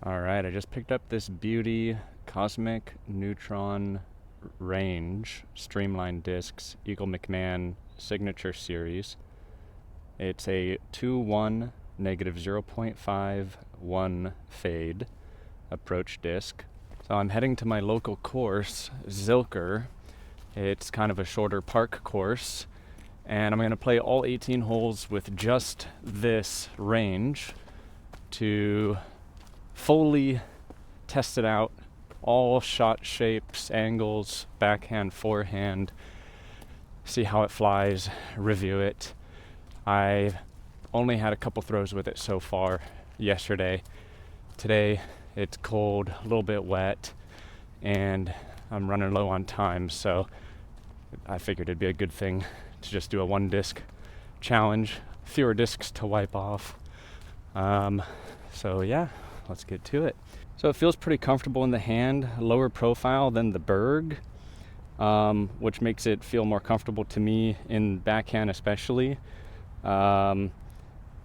Alright, I just picked up this beauty Cosmic Neutron Range Streamline Discs Eagle McMahon Signature Series. It's a 2-1 negative 0.51 fade approach disc. So I'm heading to my local course, Zilker. It's kind of a shorter park course, and I'm going to play all 18 holes with just this range to fully test it out, all shot shapes, angles, backhand, forehand, see how it flies, review it. I only had a couple throws with it so far yesterday. Today it's cold, a little bit wet, and I'm running low on time, so I figured it'd be a good thing to just do a one disc challenge, fewer discs to wipe off. So yeah, let's get to it. So it feels pretty comfortable in the hand, lower profile than the Berg, which makes it feel more comfortable to me in backhand especially. And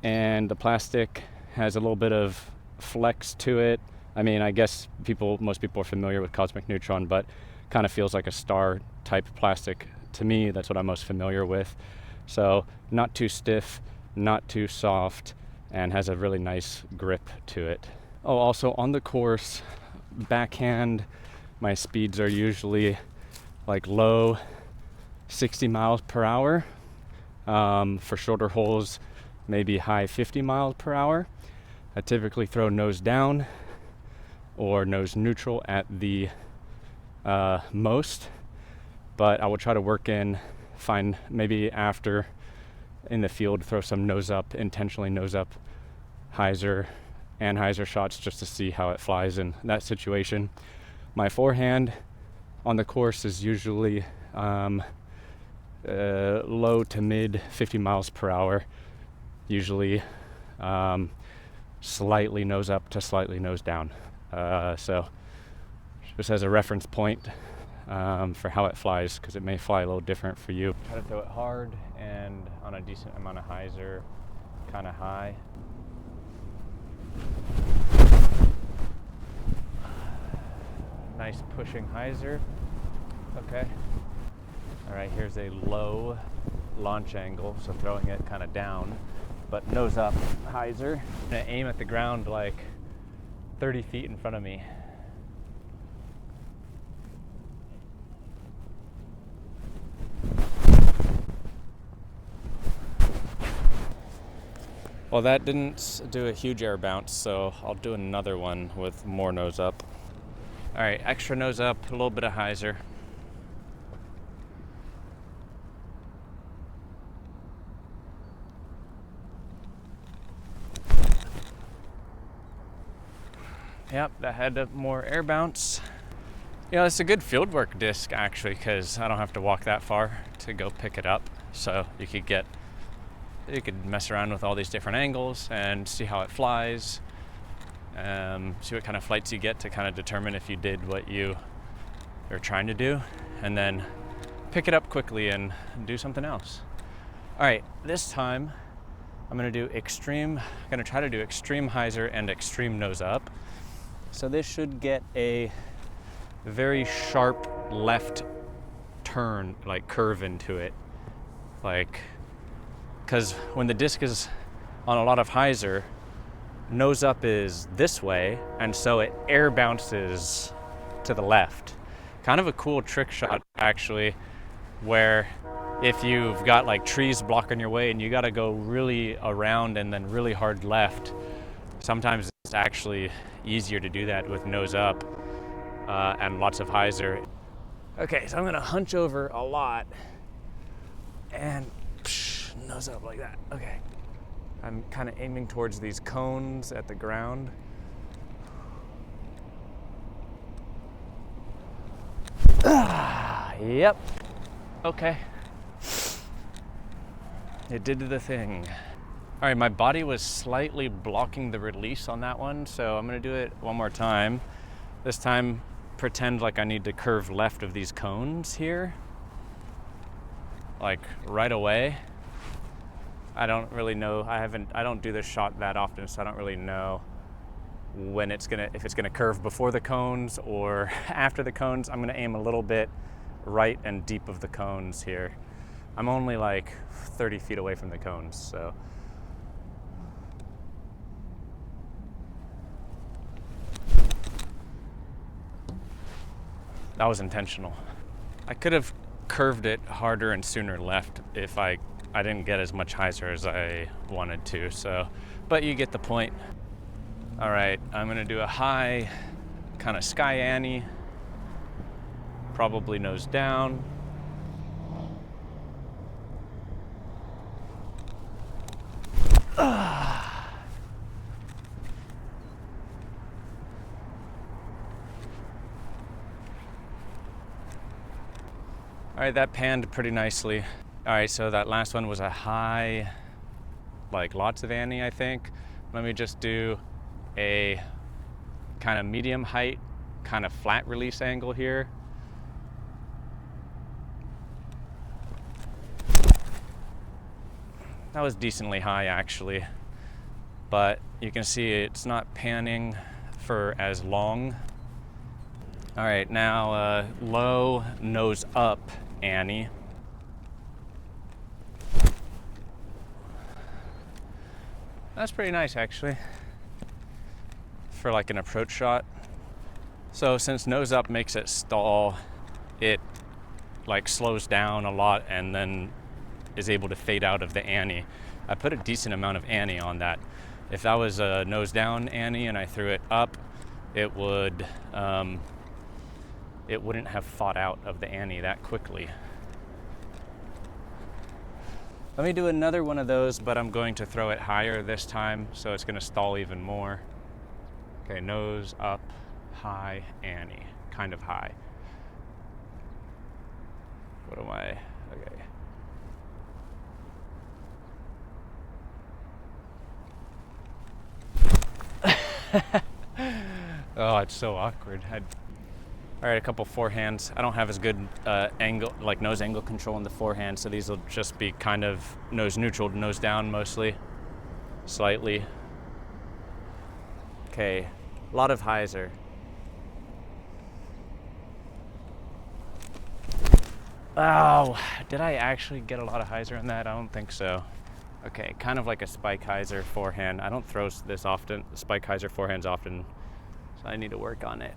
the plastic has a little bit of flex to it. I mean, I guess most people are familiar with Cosmic Neutron, but kind of feels like a star type plastic to me. That's what I'm most familiar with. So not too stiff, not too soft, and has a really nice grip to it. Oh, also on the course, backhand, my speeds are usually like low 60 miles per hour. For shorter holes, maybe high 50 miles per hour. I typically throw nose down or nose neutral at the most, but I will try to work in, find maybe after in the field, throw some nose up, intentionally nose up hyzer and hyzer shots just to see how it flies in that situation. My forehand on the course is usually low to mid 50 miles per hour, usually slightly nose up to slightly nose down. So just as a reference point for how it flies, because it may fly a little different for you. Try to throw it hard and on a decent amount of hyzer, kind of high. Nice pushing hyzer. Okay. All right, here's a low launch angle, so throwing it kind of down, but nose up hyzer. I'm gonna aim at the ground like 30 feet in front of me. Well, that didn't do a huge air bounce, so I'll do another one with more nose up. All right, extra nose up, a little bit of hyzer. Yep, that had more air bounce. Yeah, it's a good fieldwork disc actually, because I don't have to walk that far to go pick it up. So you could mess around with all these different angles and see how it flies. See what kind of flights you get to kind of determine if you did what you were trying to do, and then pick it up quickly and do something else. All right, this time I'm gonna try to do extreme hyzer and extreme nose up. So this should get a very sharp left turn, like curve into it. Because when the disc is on a lot of hyzer, nose up is this way, and so it air bounces to the left. Kind of a cool trick shot, actually, where if you've got like trees blocking your way and you gotta go really around and then really hard left, sometimes it's actually easier to do that with nose up and lots of hyzer. Okay, so I'm gonna hunch over a lot and nose up like that. Okay, I'm kind of aiming towards these cones at the ground. Yep. Okay. It did the thing. All right, my body was slightly blocking the release on that one, so I'm gonna do it one more time. This time, pretend like I need to curve left of these cones here, like right away. I don't really know, I don't do this shot that often, so I don't really know when if it's gonna curve before the cones or after the cones. I'm gonna aim a little bit right and deep of the cones here. I'm only like 30 feet away from the cones, so. That was intentional. I could have curved it harder and sooner left if I didn't get as much hyzer as I wanted to, so, but you get the point. All right, I'm gonna do a high kind of sky Annie, probably nose down. All right, that panned pretty nicely. All right, so that last one was a high, like lots of Annie, I think. Let me just do a kind of medium height, kind of flat release angle here. That was decently high actually, but you can see it's not panning for as long. All right, now low nose up Annie. That's pretty nice actually for like an approach shot. So since nose up makes it stall, it like slows down a lot and then is able to fade out of the Annie. I put a decent amount of Annie on that. If that was a nose down Annie and I threw it up, it wouldn't have fought out of the Annie that quickly. Let me do another one of those, but I'm going to throw it higher this time, so it's gonna stall even more. Okay, nose up, high Annie, kind of high. What am I, okay. Oh, it's so awkward. All right, a couple forehands. I don't have as good angle, like nose angle control in the forehand, so these will just be kind of nose neutral to nose down mostly, slightly. Okay, a lot of hyzer. Oh, did I actually get a lot of hyzer in that? I don't think so. Okay, kind of like a spike hyzer forehand. I don't throw this often, spike hyzer forehands often, so I need to work on it.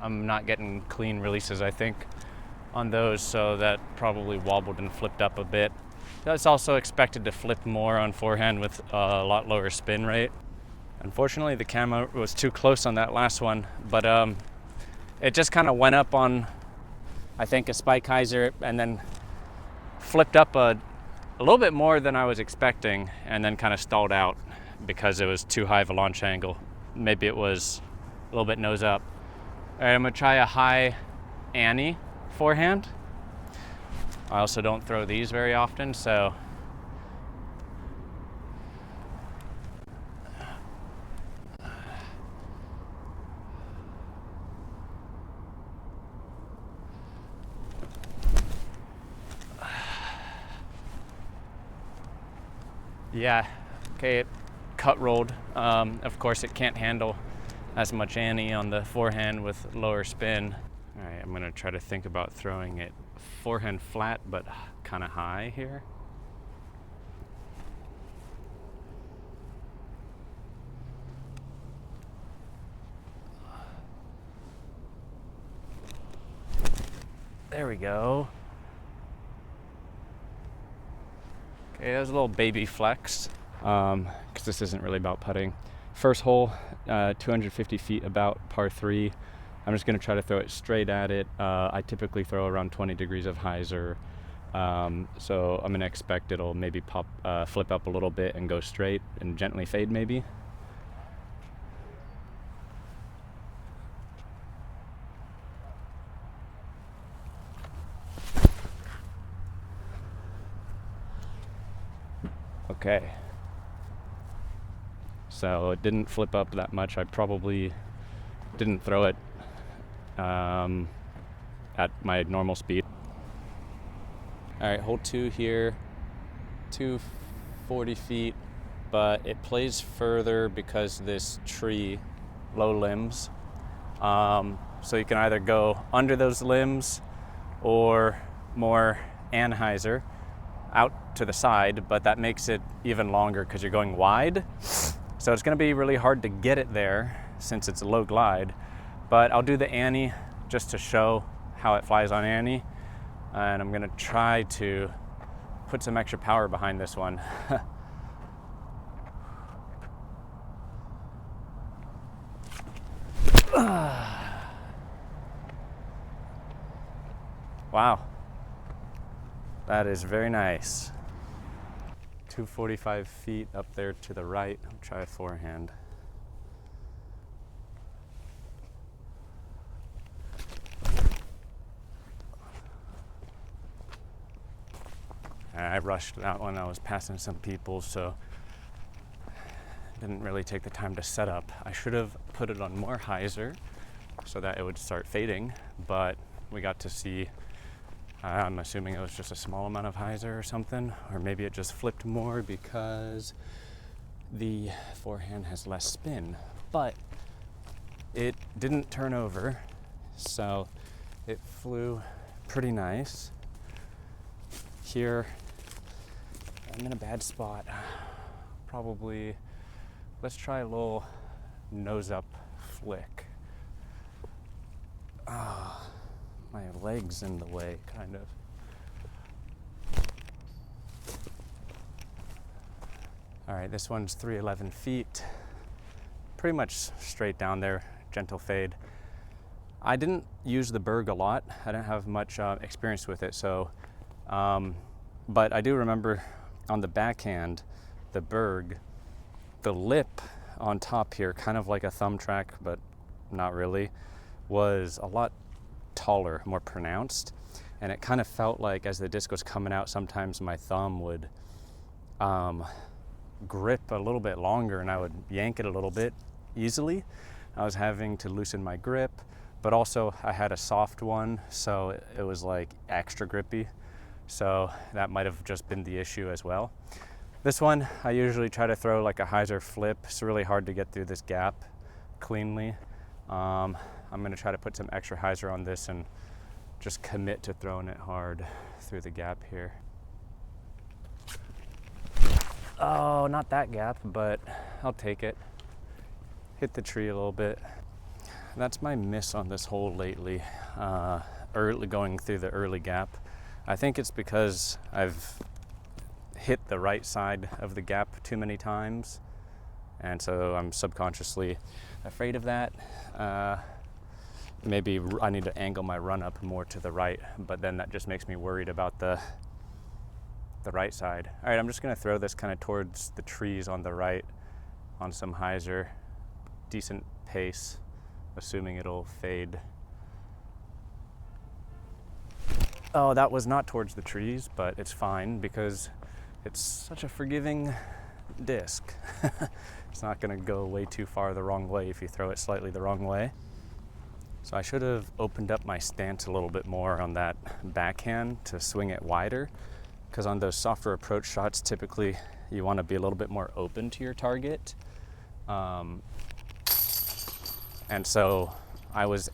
I'm not getting clean releases, I think, on those, so that probably wobbled and flipped up a bit. That's also expected to flip more on forehand with a lot lower spin rate. Unfortunately, the camera was too close on that last one, but it just kind of went up on, I think, a spike hyzer and then flipped up a little bit more than I was expecting and then kind of stalled out because it was too high of a launch angle. Maybe it was a little bit nose up. All right, I'm gonna try a high Annie forehand. I also don't throw these very often, so. Yeah, okay, it cut rolled. Of course, it can't handle as much Annie on the forehand with lower spin. All right, I'm gonna try to think about throwing it forehand flat, but kind of high here. There we go. Okay, that was a little baby flex, because this isn't really about putting. First hole, 250 feet about par 3. I'm just going to try to throw it straight at it. I typically throw around 20 degrees of hyzer, so I'm going to expect it'll maybe flip up a little bit and go straight and gently fade maybe. Okay. So it didn't flip up that much. I probably didn't throw it at my normal speed. All right, hole 2 here, 240 feet, but it plays further because this tree, low limbs. So you can either go under those limbs or more anhyzer out to the side, but that makes it even longer because you're going wide. So it's going to be really hard to get it there since it's a low glide, but I'll do the Annie just to show how it flies on Annie, and I'm going to try to put some extra power behind this one. Wow, that is very nice. 245 feet up there to the right. I'll try a forehand. I rushed that one. I was passing some people, so didn't really take the time to set up. I should have put it on more hyzer so that it would start fading, but we got to see, I'm assuming it was just a small amount of hyzer or something, or maybe it just flipped more because the forehand has less spin, but it didn't turn over, so it flew pretty nice. Here, I'm in a bad spot. Probably, let's try a little nose up flick. My leg's in the way, kind of. All right, this one's 311 feet. Pretty much straight down there, gentle fade. I didn't use the Berg a lot. I didn't have much experience with it, so, but I do remember on the backhand, the Berg, the lip on top here, kind of like a thumb track, but not really, was a lot taller, more pronounced, and it kind of felt like as the disc was coming out, sometimes my thumb would grip a little bit longer and I would yank it a little bit easily. I was having to loosen my grip, but also I had a soft one, so it was like extra grippy, so that might have just been the issue as well. This one, I usually try to throw like a hyzer flip. It's really hard to get through this gap cleanly. I'm gonna try to put some extra hyzer on this and just commit to throwing it hard through the gap here. Oh, not that gap, but I'll take it. Hit the tree a little bit. That's my miss on this hole lately, early going through the early gap. I think it's because I've hit the right side of the gap too many times, and so I'm subconsciously afraid of that. Maybe I need to angle my run up more to the right, but then that just makes me worried about the right side. All right, I'm just gonna throw this kind of towards the trees on the right on some hyzer, decent pace, assuming it'll fade. Oh, that was not towards the trees, but it's fine because it's such a forgiving disc. It's not gonna go way too far the wrong way if you throw it slightly the wrong way. So I should have opened up my stance a little bit more on that backhand to swing it wider, because on those softer approach shots, typically you want to be a little bit more open to your target. And so I was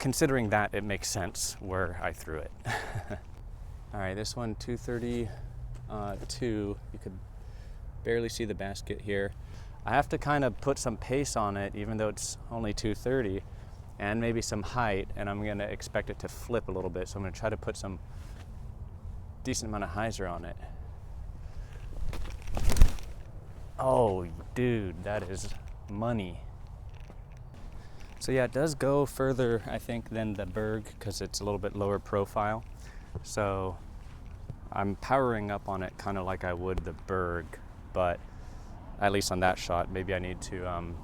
considering that it makes sense where I threw it. All right, this one 232, you could barely see the basket here. I have to kind of put some pace on it, even though it's only 230, and maybe some height, and I'm gonna expect it to flip a little bit, so I'm gonna try to put some decent amount of hyzer on it. Oh, dude, that is money. So yeah, it does go further, I think, than the Berg, because it's a little bit lower profile. So I'm powering up on it kind of like I would the Berg, but at least on that shot, maybe I need to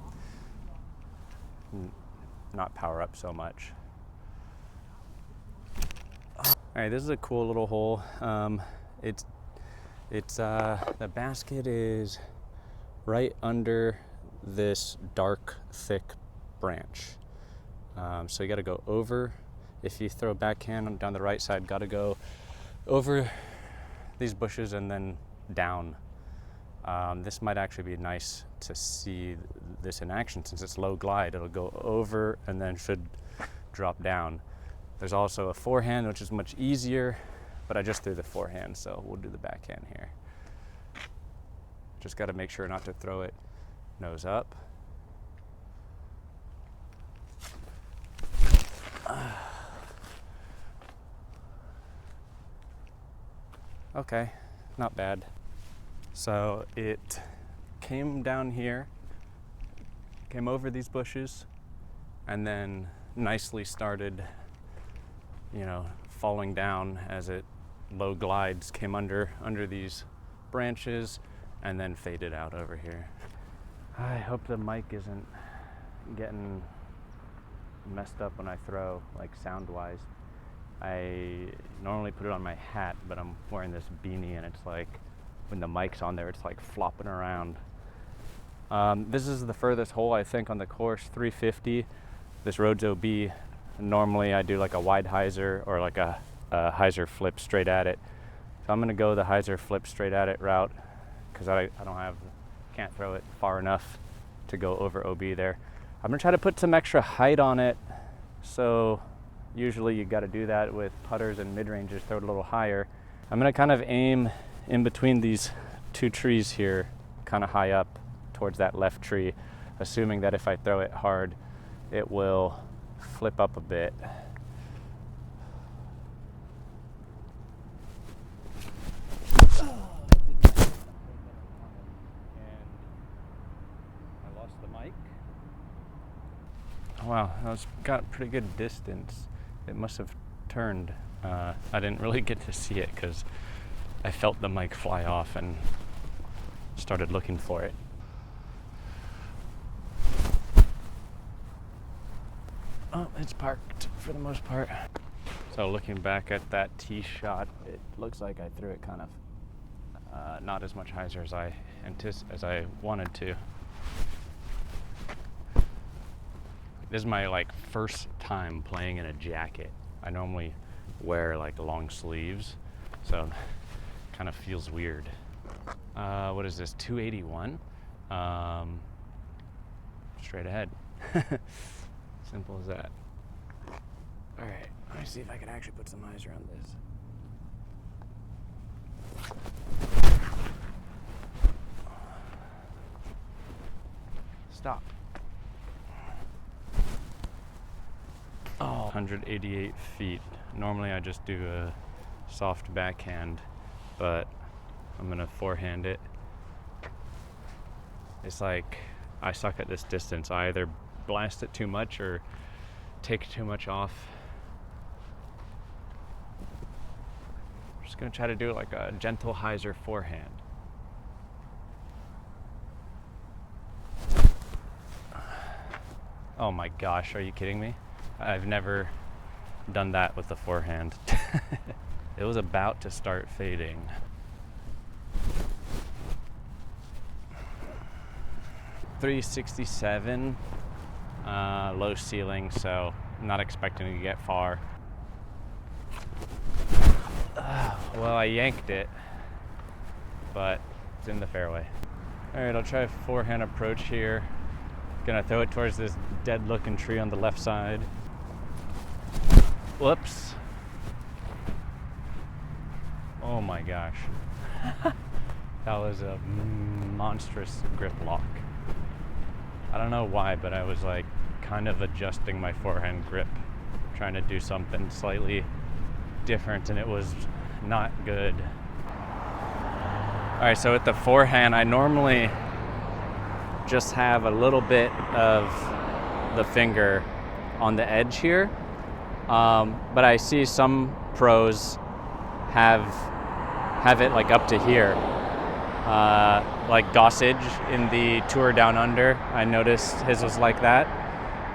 not power up so much. All right, this is a cool little hole. The basket is right under this dark, thick branch. So you got to go over if you throw backhand down the right side, got to go over these bushes and then down. This might actually be nice to see this in action. Since it's low glide, it'll go over and then should drop down. There's also a forehand, which is much easier, but I just threw the forehand, so we'll do the backhand here. Just got to make sure not to throw it nose up. Okay, not bad. So it came down here, came over these bushes, and then nicely started, falling down as it low glides, came under these branches, and then faded out over here. I hope the mic isn't getting messed up when I throw, like sound-wise. I normally put it on my hat, but I'm wearing this beanie, and it's like, when the mic's on there, it's like flopping around. This is the furthest hole, I think, on the course, 350. This Rhodes OB. Normally I do like a wide hyzer or like a hyzer flip straight at it. So I'm gonna go the hyzer flip straight at it route, because I can't throw it far enough to go over OB there. I'm gonna try to put some extra height on it. So usually you gotta do that with putters and mid-rangers, throw it a little higher. I'm gonna kind of aim in between these two trees here, kind of high up towards that left tree, assuming that if I throw it hard, it will flip up a bit. Wow, that got pretty good distance. It must have turned. I didn't really get to see it because I felt the mic fly off and started looking for it. Oh, it's parked for the most part. So looking back at that tee shot, it looks like I threw it kind of not as much hyzer as I wanted to. This is my first time playing in a jacket. I normally wear long sleeves, so kind of feels weird. What is this, 281? Straight ahead. Simple as that. All right, let me see if I can actually put some hyzer on this. Stop. Oh, 188 feet. Normally I just do a soft backhand, but I'm gonna forehand it. It's like I suck at this distance. I either blast it too much or take too much off. I'm just gonna try to do like a gentle hyzer forehand. Oh my gosh, are you kidding me? I've never done that with the forehand. It was about to start fading. .367, low ceiling, so I'm not expecting to get far. Well, I yanked it, but it's in the fairway. All right, I'll try a forehand approach here. Gonna throw it towards this dead looking tree on the left side. Whoops. Oh my gosh. That was a monstrous grip lock. I don't know why, but I was kind of adjusting my forehand grip, trying to do something slightly different, and it was not good. All right, so with the forehand, I normally just have a little bit of the finger on the edge here. But I see some pros have it up to here. Like Gossage in the Tour Down Under, I noticed his was like that.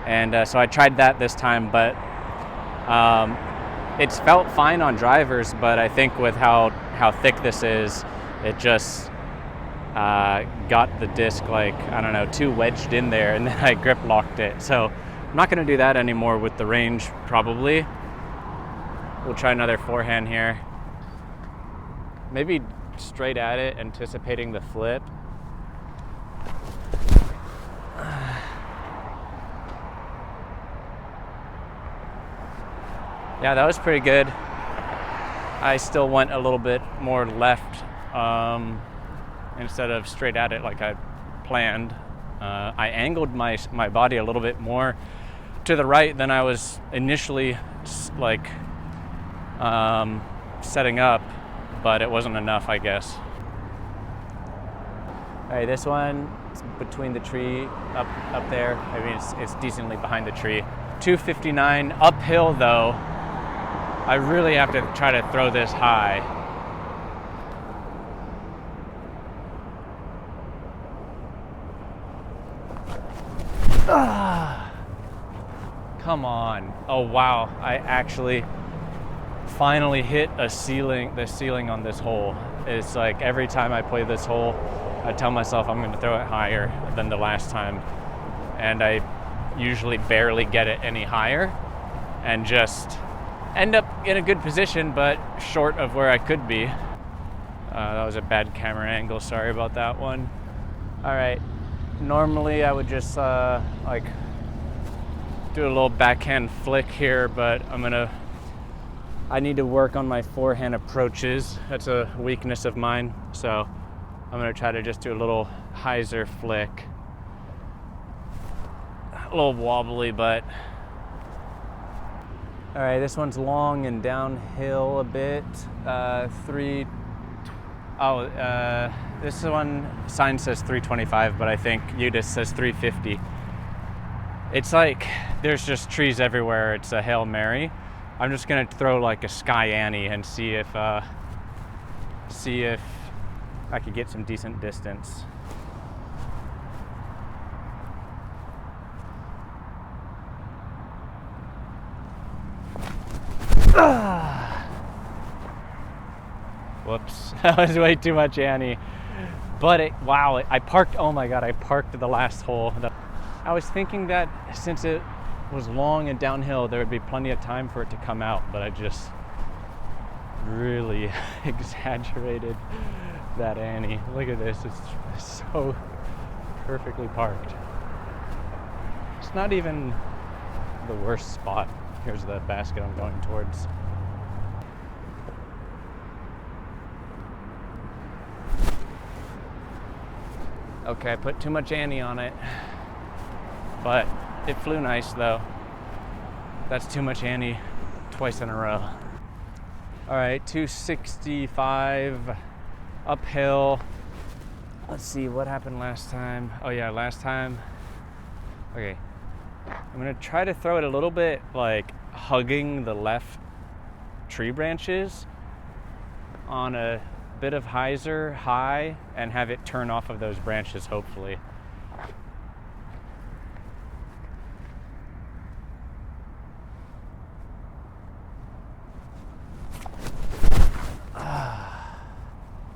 And so I tried that this time, but it's felt fine on drivers, but I think with how thick this is, it just got the disc too wedged in there, and then I grip locked it. So I'm not going to do that anymore with the Range, probably. We'll try another forehand here. Maybe straight at it, anticipating the flip. Yeah, that was pretty good. I still went a little bit more left instead of straight at it like I planned. I angled my body a little bit more to the right than I was initially like setting up, but it wasn't enough, I guess. All right, this one is between the tree up there. I mean, it's decently behind the tree. 259 uphill though. I really have to try to throw this high. Come on. Oh wow, I actually finally hit the ceiling on this hole. It's like every time I play this hole, I tell myself I'm going to throw it higher than the last time. And I usually barely get it any higher and just end up in a good position, but short of where I could be. That was a bad camera angle, sorry about that one. All right, normally I would just like do a little backhand flick here, but I need to work on my forehand approaches. That's a weakness of mine, so I'm gonna try to just do a little hyzer flick. A little wobbly, but all right, this one's long and downhill a bit. This one sign says 325, but I think UDIS says 350. It's like there's just trees everywhere. It's a Hail Mary. I'm just gonna throw like a Sky Annie and see if I could get some decent distance. Whoops, that was way too much Annie. But I parked, oh my God, I parked the last hole. I was thinking that since it was long and downhill, there would be plenty of time for it to come out, but I just really exaggerated that Annie. Look at this, it's so perfectly parked. It's not even the worst spot. Here's the basket I'm going towards. Okay, I put too much Annie on it, but it flew nice though. That's too much Annie twice in a row. All right, 265 uphill. Let's see what happened last time. Oh yeah, last time. Okay, I'm gonna try to throw it a little bit like hugging the left tree branches on a bit of hyzer high and have it turn off of those branches, hopefully.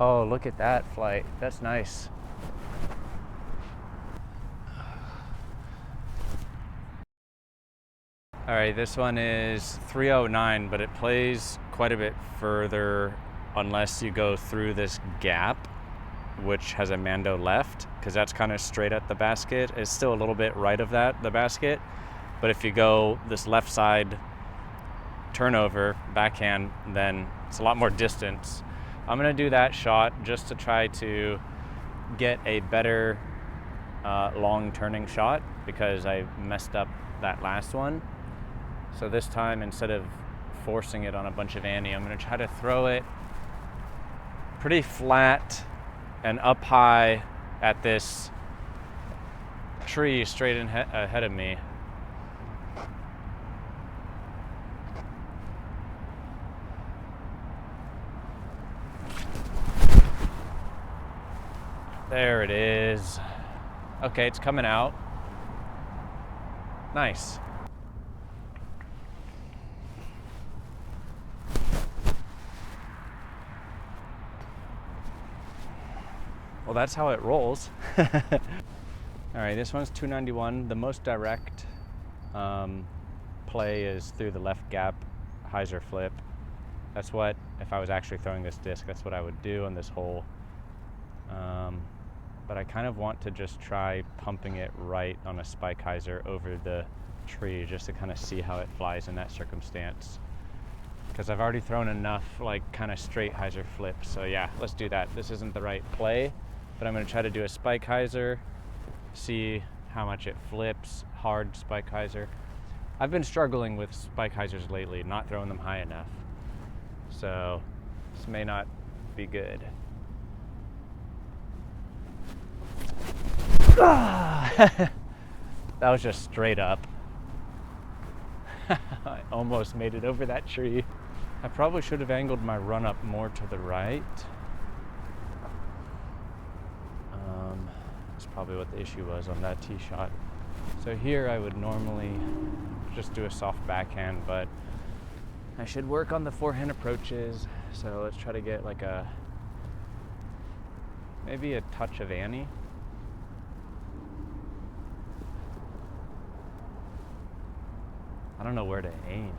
Oh, look at that flight. That's nice. All right, this one is 309, but it plays quite a bit further unless you go through this gap, which has a Mando left, because that's kind of straight at the basket. It's still a little bit right of the basket, but if you go this left side turnover, backhand, then it's a lot more distance. I'm gonna do that shot just to try to get a better long turning shot, because I messed up that last one. So this time, instead of forcing it on a bunch of Annie, I'm gonna try to throw it pretty flat and up high at this tree straight ahead of me. There it is. Okay, it's coming out. Nice. Well, that's how it rolls. All right, this one's 291. The most direct play is through the left gap, hyzer flip. That's what, if I was actually throwing this disc, that's what I would do on this hole. But I kind of want to just try pumping it right on a spike hyzer over the tree just to kind of see how it flies in that circumstance. Because I've already thrown enough like kind of straight hyzer flips. So yeah, let's do that. This isn't the right play, but I'm going to try to do a spike hyzer, see how much it flips, hard spike hyzer. I've been struggling with spike hyzers lately, not throwing them high enough. So this may not be good. That was just straight up. I almost made it over that tree. I probably should have angled my run up more to the right. That's probably what the issue was on that tee shot. So here I would normally just do a soft backhand, but I should work on the forehand approaches. So let's try to get like maybe a touch of Annie. I don't know where to aim.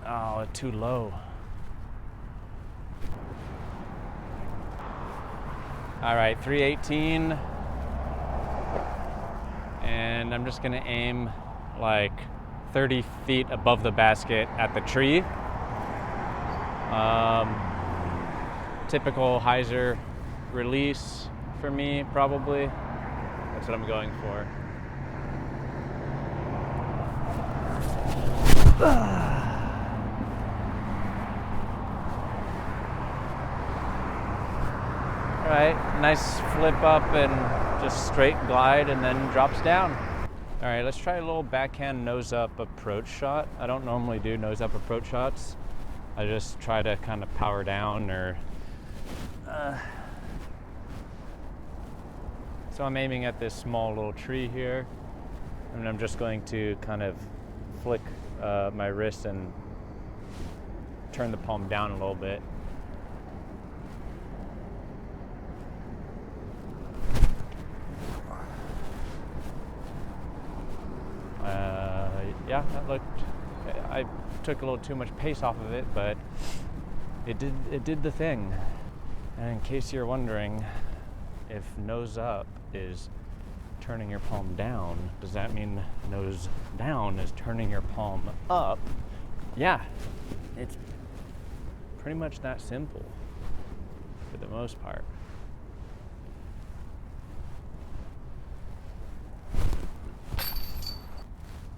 Oh, too low. All right, 318. And I'm just gonna aim like 30 feet above the basket at the tree. Typical hyzer release for me, probably. That's what I'm going for. All right, nice flip up and just straight glide and then drops down. All right, let's try a little backhand nose up approach shot. I don't normally do nose up approach shots. I just try to kind of power down or so I'm aiming at this small little tree here, and I'm just going to kind of flick my wrist and turn the palm down a little bit. Yeah, that looked, I took a little too much pace off of it, but it did the thing. And in case you're wondering, if nose up is turning your palm down, does that mean nose down is turning your palm up? Yeah, it's pretty much that simple for the most part.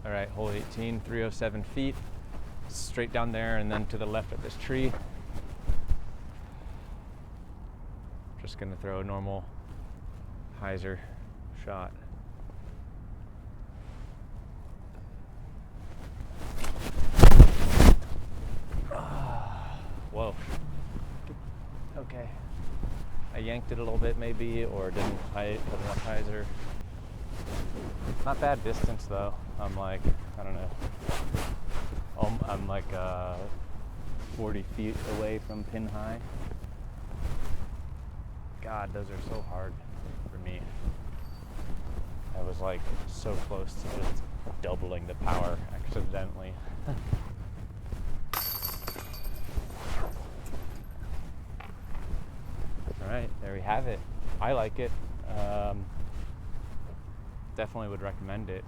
All right, hole 18, 307 feet, straight down there and then to the left of this tree. Just gonna throw a normal hyzer shot. Whoa. Okay. I yanked it a little bit maybe, or didn't put enough hyzer. Not bad distance though. I'm like, I don't know. I'm like 40 feet away from pin high. God, those are so hard for me. I was like so close to just doubling the power accidentally. All right, there we have it. I like it. Definitely would recommend it.